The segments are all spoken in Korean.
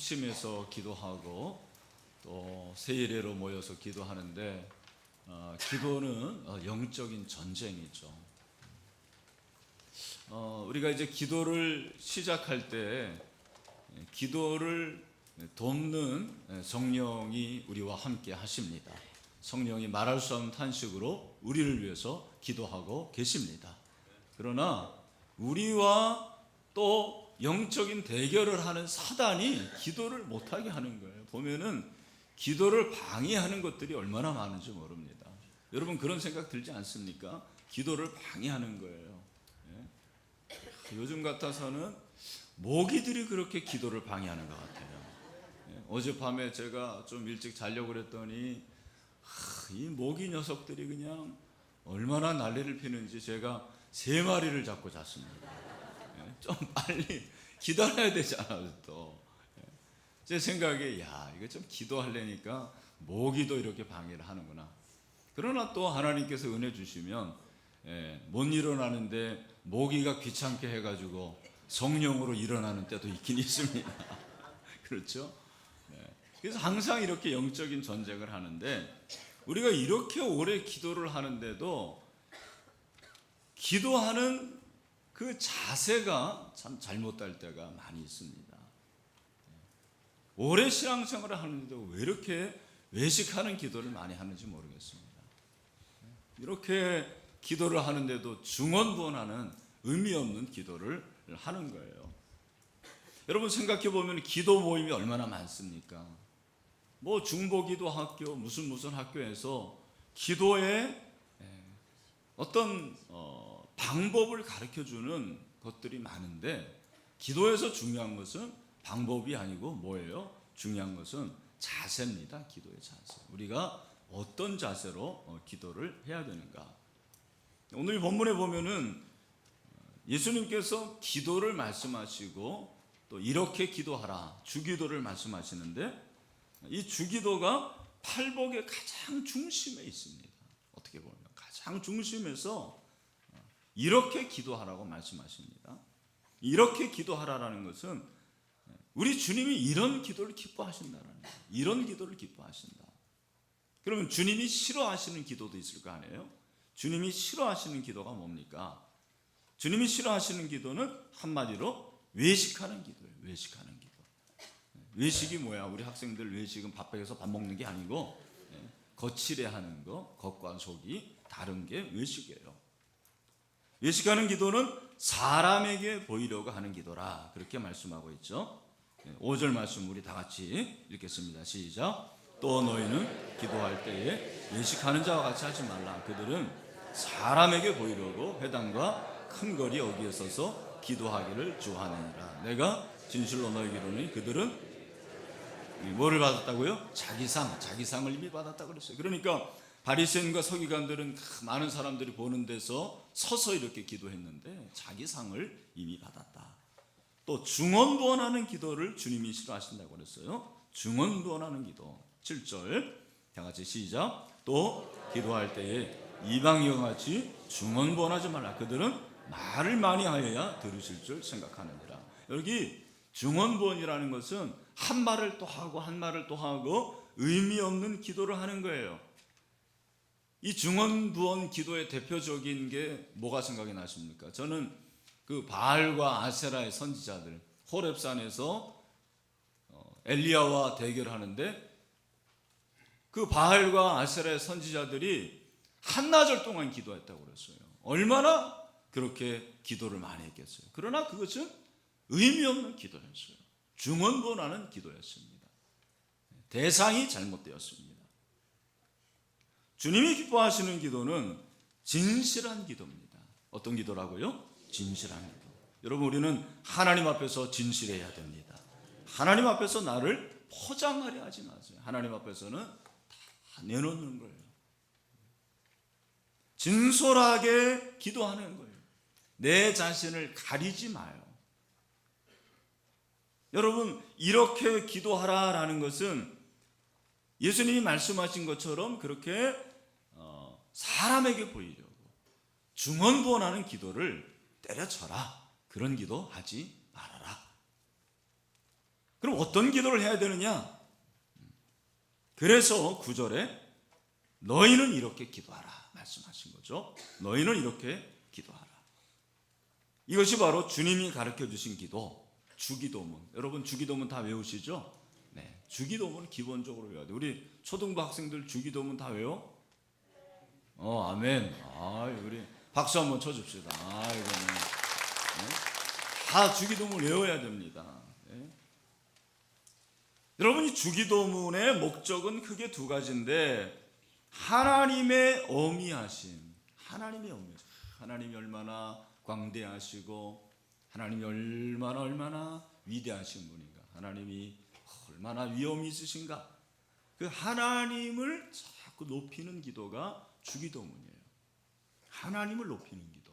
아침에서 기도하고 또 세일회로 모여서 기도하는데 기도는 영적인 전쟁이죠. 우리가 이제 기도를 시작할 때 기도를 돕는 성령이 우리와 함께 하십니다. 성령이 말할 수 없는 탄식으로 우리를 위해서 기도하고 계십니다. 그러나 우리와 또 영적인 대결을 하는 사단이 기도를 못하게 하는 거예요. 보면은 기도를 방해하는 것들이 얼마나 많은지 모릅니다. 여러분 그런 생각 들지 않습니까? 기도를 방해하는 거예요. 요즘 같아서는 모기들이 그렇게 기도를 방해하는 것 같아요. 어젯밤에 제가 좀 일찍 자려고 그랬더니 이 모기 녀석들이 그냥 얼마나 난리를 피는지 제가 3마리를 잡고 잤습니다. 좀 빨리 기다려야 되잖아요. 또 제 생각에 이거 좀 기도하려니까 모기도 이렇게 방해를 하는구나. 그러나 또 하나님께서 은혜 주시면 못 일어나는데 모기가 귀찮게 해가지고 성령으로 일어나는 때도 있긴 있습니다. 그렇죠? 그래서 항상 이렇게 영적인 전쟁을 하는데 우리가 이렇게 오래 기도를 하는데도 기도하는 그 자세가 참 잘못될 때가 많이 있습니다. 오래 신앙생활을 하는데도 왜 이렇게 외식하는 기도를 많이 하는지 모르겠습니다. 이렇게 기도를 하는데도 중언부언하는 의미 없는 기도를 하는 거예요. 여러분 생각해 보면 기도 모임이 얼마나 많습니까? 뭐 중보기도 학교 무슨 학교에서 기도의 어떤 방법을 가르쳐주는 것들이 많은데 기도에서 중요한 것은 방법이 아니고 뭐예요? 중요한 것은 자세입니다. 기도의 자세. 우리가 어떤 자세로 기도를 해야 되는가? 오늘 본문에 보면은 예수님께서 기도를 말씀하시고 또 이렇게 기도하라 주기도를 말씀하시는데 이 주기도가 팔복의 가장 중심에 있습니다. 어떻게 보면 가장 중심에서 이렇게 기도하라고 말씀하십니다. 이렇게 기도하라라는 것은 우리 주님이 이런 기도를 기뻐하신다라는 거예요. 이런 기도를 기뻐하신다. 그러면 주님이 싫어하시는 기도도 있을 거 아니에요? 주님이 싫어하시는 기도가 뭡니까? 주님이 싫어하시는 기도는 한마디로 외식하는 기도예요. 외식하는 기도. 외식이 뭐야? 우리 학생들 외식은 밥백에서 밥 먹는 게 아니고 거칠해하는 거, 겉과 속이 다른 게 외식이에요. 외식하는 기도는 사람에게 보이려고 하는 기도라 그렇게 말씀하고 있죠. 5절 말씀 우리 다 같이 읽겠습니다. 시작. 또 너희는 기도할 때에 외식하는 자와 같이 하지 말라. 그들은 사람에게 보이려고 회당과 큰 거리 어디에 서서 기도하기를 좋아하느니라. 내가 진실로 너희에게 이르노니 그들은 뭐를 받았다고요? 자기상을 이미 받았다고 그랬어요. 그러니까 바리새인과 서기관들은 많은 사람들이 보는 데서 서서 이렇게 기도했는데 자기상을 이미 받았다. 또 중언부언하는 기도를 주님이 싫어하신다고 그랬어요. 중언부언하는 기도. 7절 다 같이 시작. 또 기도할 때에 이방인과 같이 중언부언하지 말라. 그들은 말을 많이 하여야 들으실 줄 생각하느니라. 여기 중언부언이라는 것은 한 말을 또 하고 한 말을 또 하고 의미 없는 기도를 하는 거예요. 이 중언부언 기도의 대표적인 게 뭐가 생각이 나십니까? 저는 그 바알과 아세라의 선지자들 호렙산에서 엘리야와 대결하는데 그 바알과 아세라의 선지자들이 한나절 동안 기도했다고 그랬어요. 얼마나 그렇게 기도를 많이 했겠어요. 그러나 그것은 의미 없는 기도였어요. 중언부언하는 기도였습니다. 대상이 잘못되었습니다. 주님이 기뻐하시는 기도는 진실한 기도입니다. 어떤 기도라고요? 진실한 기도. 여러분 우리는 하나님 앞에서 진실해야 됩니다. 하나님 앞에서 나를 포장하려 하지 마세요. 하나님 앞에서는 다 내놓는 거예요. 진솔하게 기도하는 거예요. 내 자신을 가리지 마요. 여러분 이렇게 기도하라라는 것은 예수님이 말씀하신 것처럼 그렇게 사람에게 보이려고 중언부언하는 기도를 때려쳐라. 그런 기도 하지 말아라. 그럼 어떤 기도를 해야 되느냐? 그래서 9절에 너희는 이렇게 기도하라 말씀하신 거죠. 너희는 이렇게 기도하라. 이것이 바로 주님이 가르쳐 주신 기도, 주기도문. 여러분 주기도문 다 외우시죠? 네, 주기도문 기본적으로 외워야 돼요. 우리 초등부 학생들 주기도문 다 외워? 아멘. 우리 박수 한번 쳐줍시다. 이거는 다 주기도문 외워야 됩니다. 네. 여러분 이 주기도문의 목적은 크게 두 가지인데 하나님의 어미하심, 하나님이 얼마나 광대하시고 하나님이 얼마나 위대하신 분인가, 하나님이 얼마나 위엄이 있으신가, 그 하나님을 자꾸 높이는 기도가 주기도문이에요. 하나님을 높이는 기도.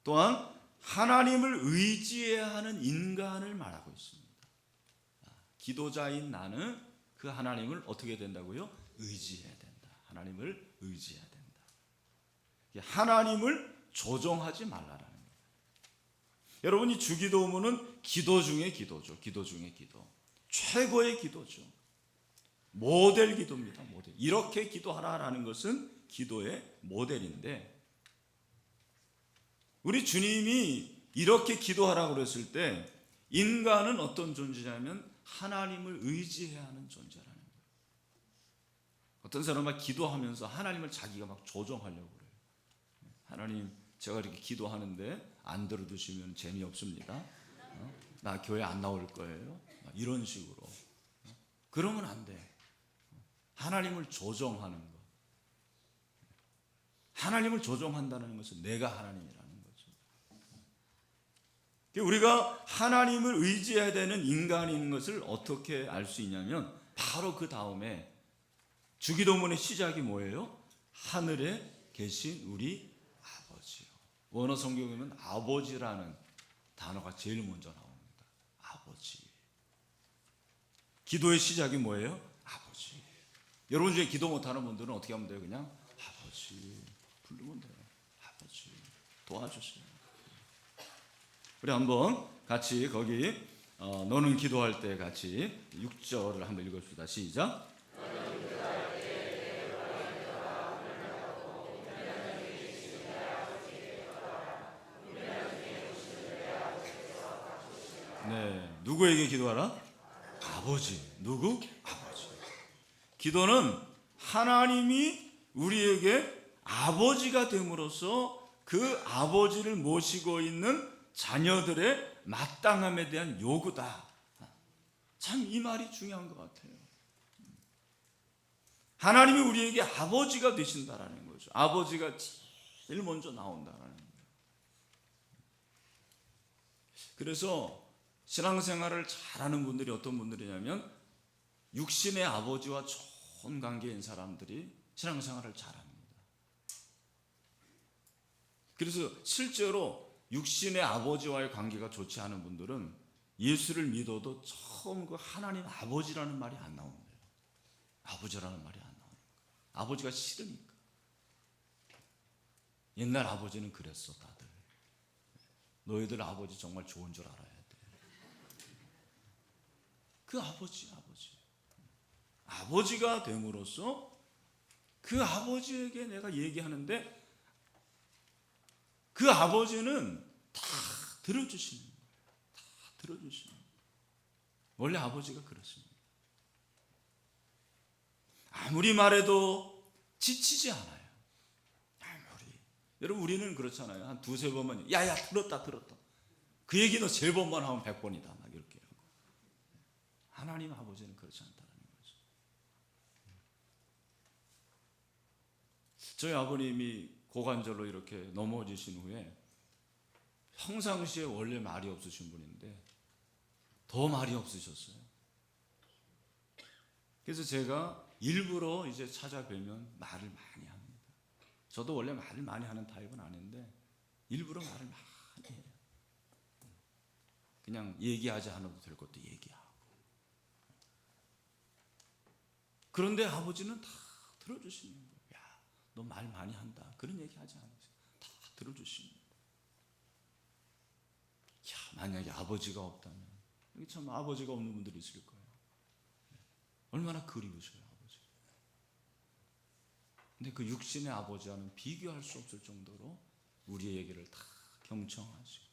또한 하나님을 의지해야 하는 인간을 말하고 있습니다. 기도자인 나는 그 하나님을 어떻게 된다고요? 의지해야 된다. 하나님을 의지해야 된다. 하나님을 조종하지 말라라는 거예요. 여러분 이 주기도문은 기도 중에 기도죠. 기도 중에 기도. 최고의 기도죠. 모델 기도입니다. 모델. 이렇게 기도하라라는 것은 기도의 모델인데 우리 주님이 이렇게 기도하라고 그랬을 때 인간은 어떤 존재냐면 하나님을 의지해야 하는 존재라는 거예요. 어떤 사람은 막 기도하면서 하나님을 자기가 막 조종하려고 그래요. 하나님 제가 이렇게 기도하는데 안 들어주시면 재미없습니다. 나 교회 안 나올 거예요. 이런 식으로. 그러면 안 돼. 하나님을 조종하는 것. 하나님을 조종한다는 것은 내가 하나님이라는 거죠. 우리가 하나님을 의지해야 되는 인간인 것을 어떻게 알 수 있냐면 바로 그 다음에 주기도문의 시작이 뭐예요? 하늘에 계신 우리 아버지요. 원어 성경에는 아버지라는 단어가 제일 먼저 나옵니다. 아버지. 기도의 시작이 뭐예요? 아버지. 여러분 중에 기도 못하는 분들은 어떻게 하면 돼요? 그냥 아버지 부르면 돼요. 아버지 도와주세요. 우리 한번 같이 거기 너는 기도할 때 같이 6절을 한번 읽읍시다. 시작. 네, 누구에게 기도하라? 아버지. 누구? 아버지. 기도는 하나님이 우리에게 아버지가 됨으로써 그 아버지를 모시고 있는 자녀들의 마땅함에 대한 요구다. 참 이 말이 중요한 것 같아요. 하나님이 우리에게 아버지가 되신다라는 거죠. 아버지가 제일 먼저 나온다라는 거예요. 그래서 신앙생활을 잘하는 분들이 어떤 분들이냐면 육신의 아버지와 좋은 관계인 사람들이 신앙생활을 잘합니다. 그래서 실제로 육신의 아버지와의 관계가 좋지 않은 분들은 예수를 믿어도 처음 그 하나님 아버지라는 말이 안 나오는 거예요. 아버지라는 말이 안 나오는 거예요. 아버지가 싫으니까. 옛날 아버지는 그랬어 다들. 너희들 아버지 정말 좋은 줄 알아야 돼. 그 아버지가 됨으로써 그 아버지에게 내가 얘기하는데 그 아버지는 다 들어주시는 거예요. 다 들어주시는 거예요. 원래 아버지가 그렇습니다. 아무리 말해도 지치지 않아요. 여러분 우리는 그렇잖아요. 한 두세 번만 야야 들었다. 그 얘기는 세 번만 하면 100번이다. 막 이렇게 하고. 하나님 아버지는 그렇지 않다는 거죠. 저희 아버님이 고관절로 이렇게 넘어지신 후에 평상시에 원래 말이 없으신 분인데 더 말이 없으셨어요. 그래서 제가 일부러 이제 찾아뵈면 말을 많이 합니다. 저도 원래 말을 많이 하는 타입은 아닌데 일부러 말을 많이 해요. 그냥 얘기하지 않아도 될 것도 얘기하고. 그런데 아버지는 다 들어주시는 거예요. 야, 너 말 많이 한다. 그런 얘기 하지 않으세요. 다 들어주십니다. 야, 만약에 아버지가 없다면 여기 참 아버지가 없는 분들이 있을 거예요. 얼마나 그리우셔요, 아버지. 근데 그 육신의 아버지와는 비교할 수 없을 정도로 우리의 얘기를 다 경청하시고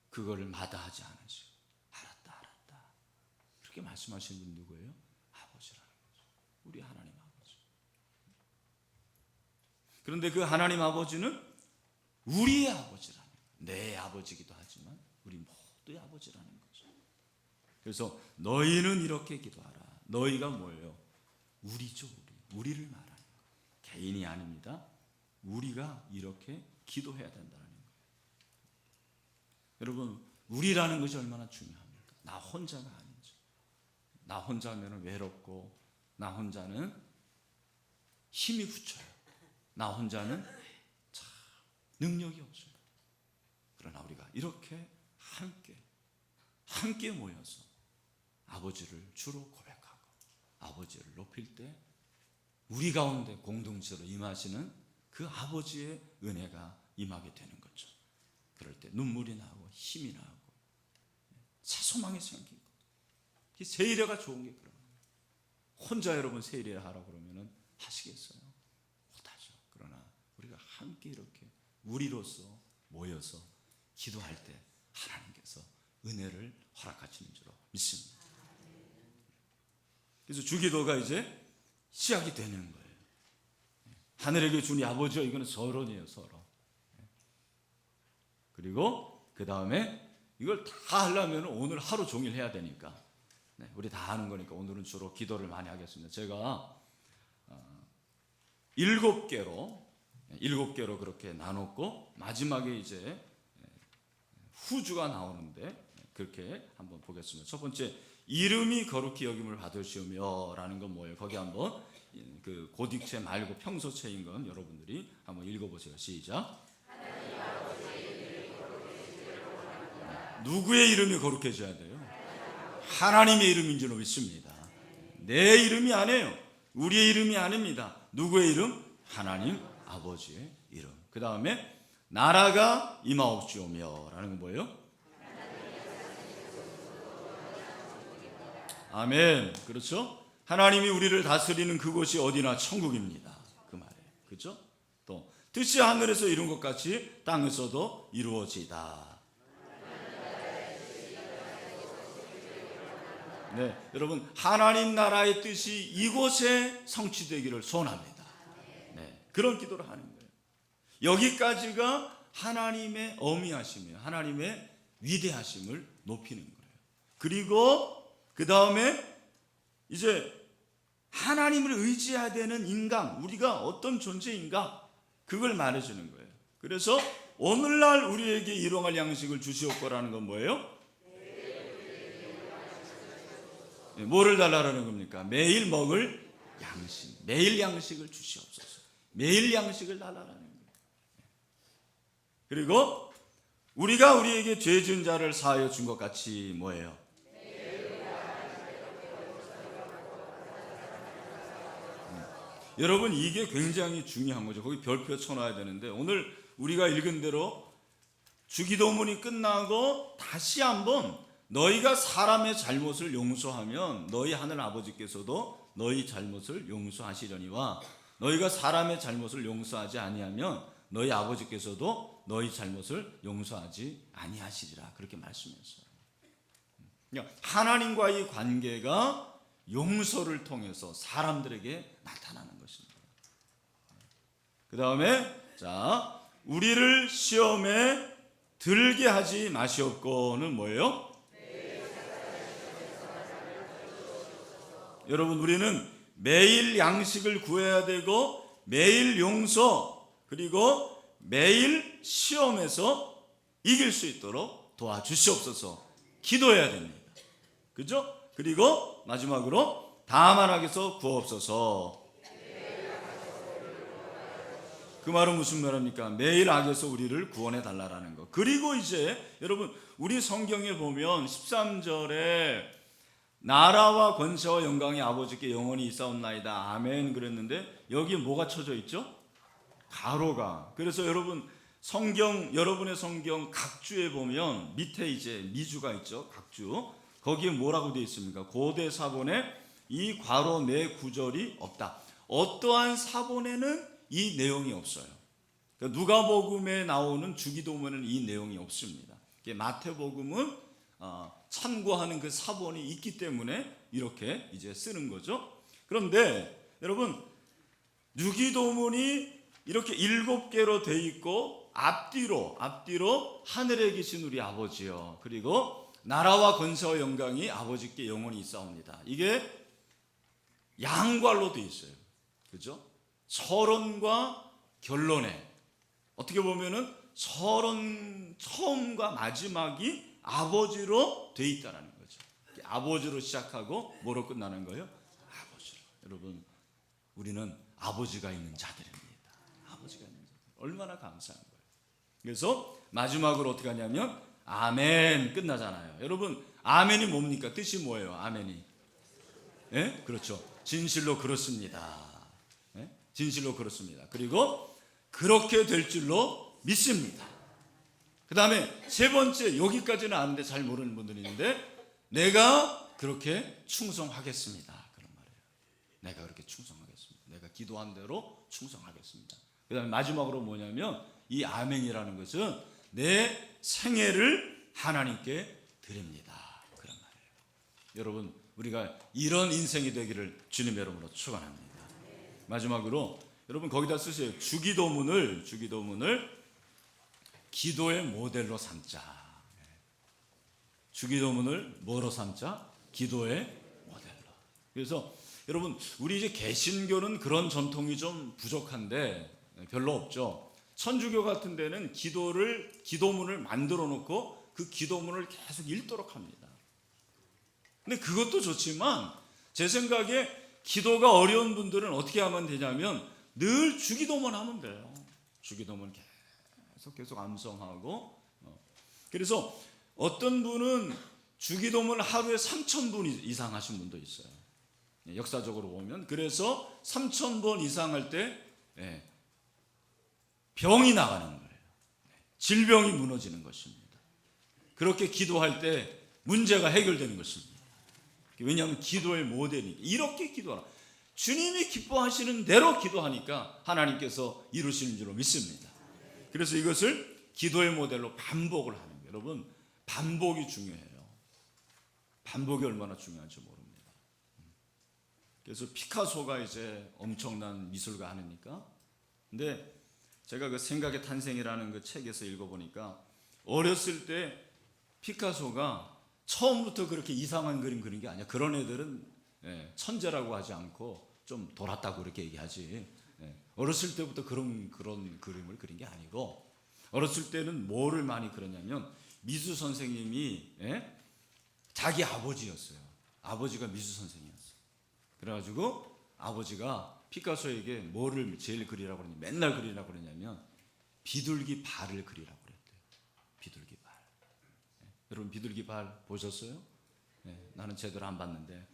그거를 마다하지 않으시고 알았다 그렇게 말씀하시는 분 누구예요? 아버지라는 거죠. 우리 하나님 아버지. 그런데 그 하나님 아버지는 우리의 아버지라는 거예요. 내 아버지기도 하지만 우리 모두의 아버지라는 거죠. 그래서 너희는 이렇게 기도하라. 너희가 뭐예요? 우리죠. 우리를 말하는 거예요. 개인이 아닙니다. 우리가 이렇게 기도해야 된다는 거예요. 여러분, 우리라는 것이 얼마나 중요합니까? 나 혼자가 아니죠. 나 혼자면 외롭고, 나 혼자는 힘이 붙여요. 나 혼자는 참 능력이 없어요. 그러나 우리가 이렇게 함께 모여서 아버지를 주로 고백하고 아버지를 높일 때 우리 가운데 공동체로 임하시는 그 아버지의 은혜가 임하게 되는 거죠. 그럴 때 눈물이 나고 힘이 나고 새 소망이 생기고 세일회가 좋은 게 그런 거예요. 혼자 여러분 세일회 하라고 그러면 하시겠어요? 못하죠. 그러나 우리가 함께 이렇게 우리로서 모여서 기도할 때 하나님께서 은혜를 허락하시는 줄로 믿습니다. 그래서 주기도가 이제 시작이 되는 거예요. 하늘에게 주니 아버지요, 이거는 서론이에요, 서론. 그리고 그 다음에 이걸 다 하려면 오늘 하루 종일 해야 되니까 우리 다 하는 거니까 오늘은 주로 기도를 많이 하겠습니다. 제가 7개로 그렇게 나눴고 마지막에 이제 후주가 나오는데 그렇게 한번 보겠습니다. 첫 번째, 이름이 거룩히 여김을 받으시오며 라는 건 뭐예요? 거기 한번 그 고딕체 말고 평소체인 건 여러분들이 한번 읽어보세요. 시작. 누구의 이름이 거룩해져야 돼요? 하나님의 이름인 줄로 믿습니다. 내 이름이 아니에요. 우리의 이름이 아닙니다. 누구의 이름? 하나님 아버지의 이름. 그 다음에 나라가 임하옵시오며 라는 건 뭐예요? 아멘. 그렇죠? 하나님이 우리를 다스리는 그곳이 어디나 천국입니다. 그 말이에요. 그렇죠? 또 뜻이 하늘에서 이룬 것 같이 땅에서도 이루어지다. 네, 여러분 하나님 나라의 뜻이 이곳에 성취되기를 소원합니다. 네, 그런 기도를 하는 거예요. 여기까지가 하나님의 어미하심이에요. 하나님의 위대하심을 높이는 거예요. 그리고 그 다음에 이제 하나님을 의지해야 되는 인간, 우리가 어떤 존재인가 그걸 말해주는 거예요. 그래서 오늘날 우리에게 일용할 양식을 주시옵고라는 건 뭐예요? 뭐를 달라는 겁니까? 매일 먹을 양식, 매일 양식을 주시옵소서. 매일 양식을 달라는 거예요. 그리고 우리가 우리에게 죄 지은 자를 사하여 준 것 같이 뭐예요? 여러분 이게 굉장히 중요한 거죠. 거기 별표 쳐놔야 되는데 오늘 우리가 읽은 대로 주기도문이 끝나고 다시 한번 너희가 사람의 잘못을 용서하면 너희 하늘 아버지께서도 너희 잘못을 용서하시려니와 너희가 사람의 잘못을 용서하지 아니하면 너희 아버지께서도 너희 잘못을 용서하지 아니하시리라 그렇게 말씀했어요. 그러니까 하나님과의 관계가 용서를 통해서 사람들에게 나타나는 것입니다. 그 다음에 자 우리를 시험에 들게 하지 마시옵고는 뭐예요? 여러분 우리는 매일 양식을 구해야 되고 매일 용서 그리고 매일 시험에서 이길 수 있도록 도와주시옵소서 기도해야 됩니다. 그죠? 그리고 마지막으로 다만 악에서 구하옵소서. 그 말은 무슨 말입니까? 매일 악에서 우리를 구원해 달라라는 거. 그리고 이제 여러분 우리 성경에 보면 13절에 나라와 권세와 영광이 아버지께 영원히 있사옵나이다 아멘 그랬는데 여기에 뭐가 쳐져 있죠? 가로가. 그래서 여러분 여러분의 성경 각주에 보면 밑에 이제 미주가 있죠. 각주. 거기에 뭐라고 되어 있습니까? 고대 사본에 이 괄호 내 구절이 없다. 어떠한 사본에는 이 내용이 없어요. 그러니까 누가복음에 나오는 주기도문에는 이 내용이 없습니다. 마태복음은 참고하는 그 사본이 있기 때문에 이렇게 이제 쓰는 거죠. 그런데 여러분, 주기도문이 이렇게 7개로 돼 있고 앞뒤로 하늘에 계신 우리 아버지요, 그리고 나라와 권세와 영광이 아버지께 영원히 있사옵니다. 이게 양괄로 돼 있어요. 그죠? 서론과 결론에 어떻게 보면은 서론 처음과 마지막이 아버지로 돼 있다라는 거죠. 아버지로 시작하고 뭐로 끝나는 거예요? 아버지로. 여러분, 우리는 아버지가 있는 자들입니다. 아버지가 있는 자들. 얼마나 감사한 거예요. 그래서 마지막으로 어떻게 하냐면 아멘 끝나잖아요. 여러분, 아멘이 뭡니까? 뜻이 뭐예요? 아멘이. 예? 그렇죠. 진실로 그렇습니다. 예? 진실로 그렇습니다. 그리고 그렇게 될 줄로 믿습니다. 그 다음에 세 번째, 여기까지는 아는데 잘 모르는 분들이 있는데, 내가 그렇게 충성하겠습니다. 그런 말이에요. 내가 그렇게 충성하겠습니다. 내가 기도한 대로 충성하겠습니다. 그 다음에 마지막으로 뭐냐면 이 아멘이라는 것은 내 생애를 하나님께 드립니다. 그런 말이에요. 여러분, 우리가 이런 인생이 되기를 주님의 이름으로 축원합니다. 마지막으로 여러분 거기다 쓰세요. 주기도문을 기도의 모델로 삼자. 주기도문을 뭐로 삼자? 기도의 모델로. 그래서 여러분, 우리 이제 개신교는 그런 전통이 좀 부족한데 별로 없죠. 천주교 같은 데는 기도문을 만들어 놓고 그 기도문을 계속 읽도록 합니다. 근데 그것도 좋지만 제 생각에 기도가 어려운 분들은 어떻게 하면 되냐면 늘 주기도문 하면 돼요. 주기도문 계속 암송하고. 그래서 어떤 분은 주기도문 하루에 3,000번 이상 하신 분도 있어요. 역사적으로 보면. 그래서 3,000번 이상 할 때 병이 나가는 거예요. 질병이 무너지는 것입니다. 그렇게 기도할 때 문제가 해결되는 것입니다. 왜냐하면 기도의 모델이니까. 이렇게 기도하라. 주님이 기뻐하시는 대로 기도하니까 하나님께서 이루시는 줄로 믿습니다. 그래서 이것을 기도의 모델로 반복을 하는 거예요. 여러분, 반복이 중요해요. 반복이 얼마나 중요한지 모릅니다. 그래서 피카소가 이제 엄청난 미술가 하니까. 근데 제가 그 생각의 탄생이라는 그 책에서 읽어보니까 어렸을 때 피카소가 처음부터 그렇게 이상한 그림 그린 게 아니야. 그런 애들은 천재라고 하지 않고 좀 돌았다고 그렇게 얘기하지. 어렸을 때부터 그런 그림을 그린 게 아니고, 어렸을 때는 뭐를 많이 그렸냐면 미술 선생님이 자기 아버지였어요. 아버지가 미술 선생님이었어요. 그래가지고 아버지가 피카소에게 뭐를 제일 그리라고 그러냐, 맨날 그리라고 그러냐면 비둘기 발을 그리라고 그랬대요. 비둘기 발. 여러분, 비둘기 발 보셨어요? 나는 제대로 안 봤는데.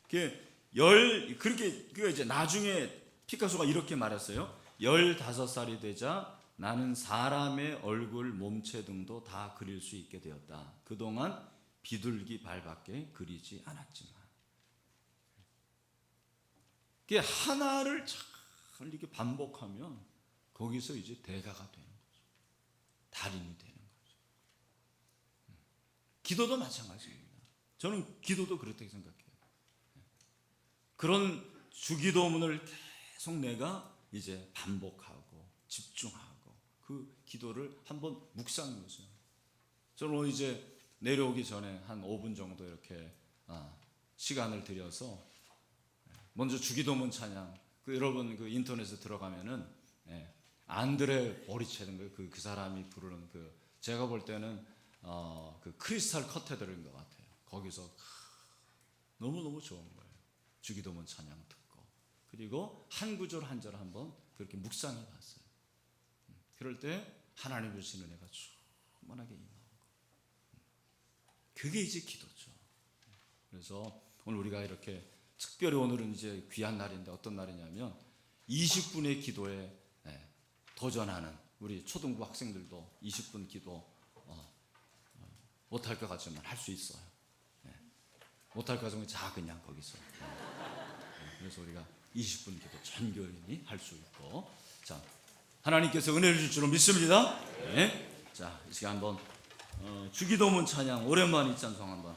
그렇게 이제 나중에 피카소가 이렇게 말했어요. 15살이 되자 나는 사람의 얼굴, 몸체 등도 다 그릴 수 있게 되었다. 그동안 비둘기 발밖에 그리지 않았지만. 그게 하나를 잘 이렇게 반복하면 거기서 이제 대가가 되는 거죠. 달인이 되는 거죠. 기도도 마찬가지입니다. 저는 기도도 그렇다고 생각해요. 그런 주기도문을 계속 내가 이제 반복하고 집중하고 그 기도를 한번 묵상해 보세요. 저는 오늘 이제 내려오기 전에 한 5분 정도 이렇게 시간을 들여서 먼저 주기도문 찬양, 여러분 그 인터넷에 들어가면은 안드레 보리체든가 그 사람이 부르는 제가 볼 때는 그 크리스탈 커테드럴인 것 같아요. 거기서 너무너무 좋은 거예요. 주기도문 찬양 듣고, 그리고 한 구절 한 절 한번 그렇게 묵상해 봤어요. 그럴 때 하나님 주시는 은혜가 충만하게 임하고, 그게 이제 기도죠. 그래서 오늘 우리가 이렇게 특별히 오늘은 이제 귀한 날인데 어떤 날이냐면 20분의 기도에 도전하는 우리 초등부 학생들도 20분 기도 못할 것 같지만 할 수 있어요. 못할 것 같으면 자 그냥 거기서. 그래서 우리가 20분 기도 전교인이 할 수 있고, 자 하나님께서 은혜를 줄 줄로 믿습니다. 자, 이 시간 한번 주기도문 찬양 오랜만에 찬송 한번